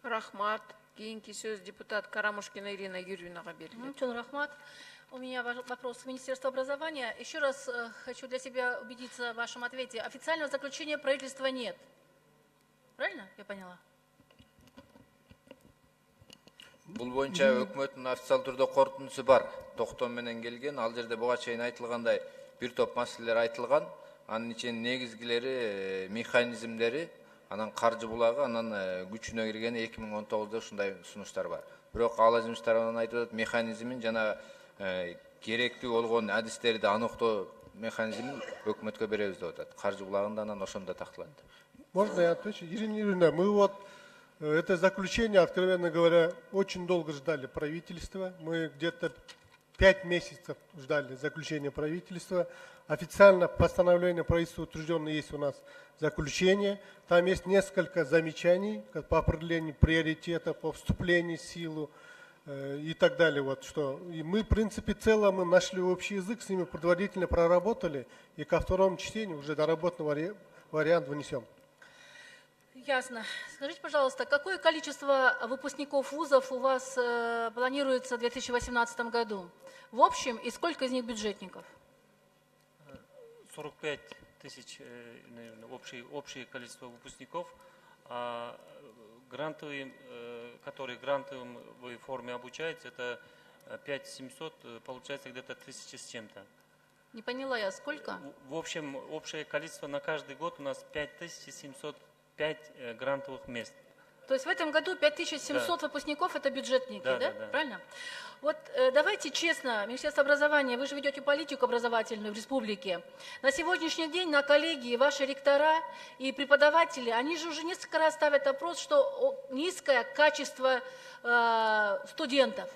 Рахмат. Кейінгі сөз депутат Карамушкина Ирина Юрьевнаға беріледі. Чон рахмат. У меня вопрос к Министерству образования. Еще раз хочу для себя убедиться в вашем ответе. Официального заключения правительства нет. Правильно я поняла? Бұл бойынша өкмөттүн официал түрдө корутундусу бар. Токтом менен келген, ал жерде буга чейин айтылгандай бир топ маселелер айтылган. Анын ичинин негизгилери, механизмдери, анан каржы булагы, анан күчүнө кирген 2019-да ушундай сунуштар бар. Бирок ал азимовтар анан айтып атат, механизмин жана керектүү болгон адистерди аныктоо механизмин өкмөткө беребиз деп атат. Каржы булагында анан ошондо такталат. Можно я отвечу? Ирина Юрьевна, мы вот это заключение, откровенно говоря, очень долго ждали правительства. Мы где-то 5 месяцев ждали заключения правительства. Официально постановление правительства утверждено есть у нас заключение. Там есть несколько замечаний по определению приоритета, по вступлению в силу и так далее. Вот, что. И мы, в принципе, целом нашли общий язык, с ними предварительно проработали. И ко второму чтению уже доработанный вариант внесем. Ясно. Скажите, пожалуйста, какое количество выпускников вузов у вас планируется в 2018 году? В общем, и сколько из них бюджетников? 45 тысяч, наверное, общее количество выпускников. А грантовые, которые в грантовой форме обучаются, это 5700, получается где-то 1000 с чем-то. Не поняла я, сколько? В общем, общее количество на каждый год у нас 5705 грантовых мест. То есть в этом году 5700 выпускников это бюджетники, да? Да. Правильно? Вот давайте честно, Министерство образования, вы же ведете политику образовательную в республике. На сегодняшний день на коллегии ваши ректора и преподаватели, они же уже несколько раз ставят вопрос, что низкое качество студентов.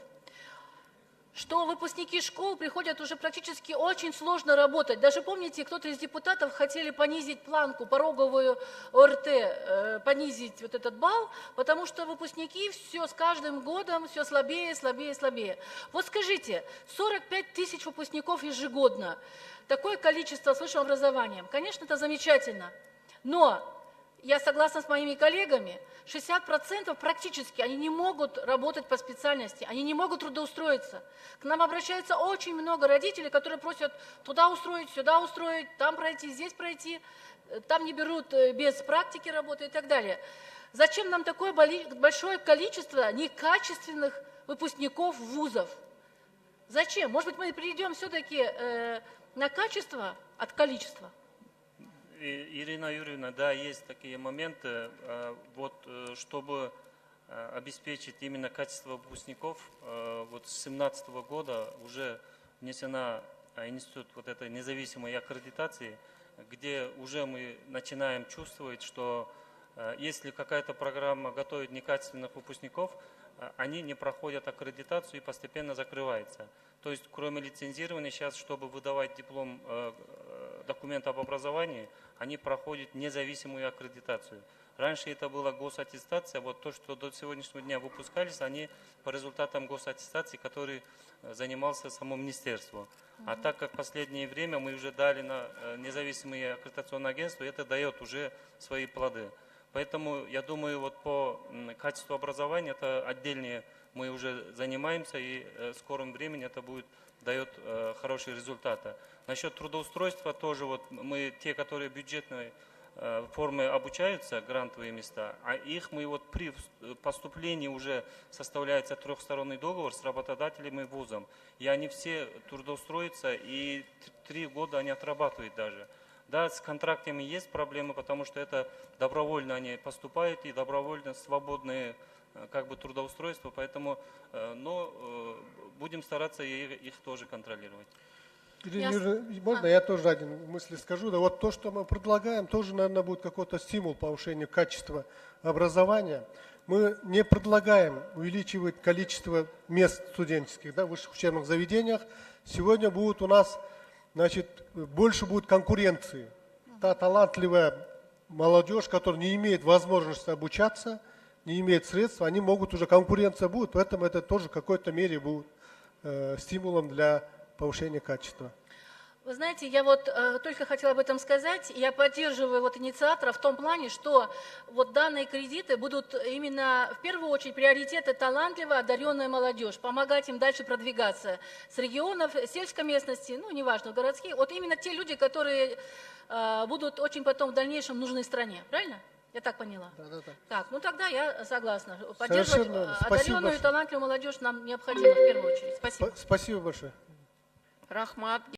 Что выпускники школ приходят уже практически очень сложно работать. Даже помните, кто-то из депутатов хотели понизить планку, пороговую ОРТ, понизить вот этот балл, потому что выпускники все с каждым годом все слабее, слабее, слабее. Вот скажите, 45 тысяч выпускников ежегодно, такое количество с высшим образованием, конечно, это замечательно, но я согласна с моими коллегами, 60% практически они не могут работать по специальности, они не могут трудоустроиться. К нам обращается очень много родителей, которые просят туда устроить, сюда устроить, там пройти, здесь пройти, там не берут без практики работы и так далее. Зачем нам такое большое количество некачественных выпускников вузов? Зачем? Может быть, мы перейдем все-таки на качество от количества? Ирина Юрьевна, да, есть такие моменты. Вот, чтобы обеспечить именно качество выпускников, вот с 2017 года уже внесена институт вот этой независимой аккредитации, где уже мы начинаем чувствовать, что если какая-то программа готовит некачественных выпускников, они не проходят аккредитацию и постепенно закрываются. То есть, кроме лицензирования, сейчас, чтобы выдавать диплом, документ об образовании, они проходят независимую аккредитацию. Раньше это была госаттестация, вот то, что до сегодняшнего дня выпускались, они по результатам госаттестации, который занимался само министерство. А так как в последнее время мы уже дали на независимые аккредитационные агентства, это дает уже свои плоды. Поэтому я думаю, вот по качеству образования это отдельные мы уже занимаемся, и в скором времени это будет дает хорошие результаты. Насчет трудоустройства тоже вот мы те, которые бюджетной формы обучаются, грантовые места, а их мы вот при поступлении уже составляется трехсторонний договор с работодателем и вузом, и они все трудоустроятся, и 3 года они отрабатывают даже. Да, с контрактами есть проблемы, потому что это добровольно они поступают и добровольно свободные как бы трудоустройства, поэтому, но будем стараться их тоже контролировать. Ирина Юрьевна, можно я тоже один мысль скажу? Да, вот то, что мы предлагаем, тоже, наверное, будет какой-то стимул повышению качества образования. Мы не предлагаем увеличивать количество мест студенческих, да, в высших учебных заведениях. Сегодня будет у нас, значит, больше будет конкуренции. Та талантливая молодежь, которая не имеет возможности обучаться, не имеет средств, они могут уже, конкуренция будет, поэтому это тоже в какой-то мере будет стимулом для повышения качества. Вы знаете, я вот только хотела об этом сказать. Я поддерживаю вот инициатора в том плане, что вот данные кредиты будут именно в первую очередь приоритеты талантливая, одаренная молодежь, помогать им дальше продвигаться с регионов, сельской местности, ну неважно, городских. Вот именно те люди, которые будут очень потом в дальнейшем нужны стране, правильно? Я так поняла? Да. Так, ну тогда я согласна. Поддерживать Совершенно. Спасибо одаренную и большое. талантливую молодежь нам необходимо в первую очередь. Спасибо. Спасибо большое. Рахмат.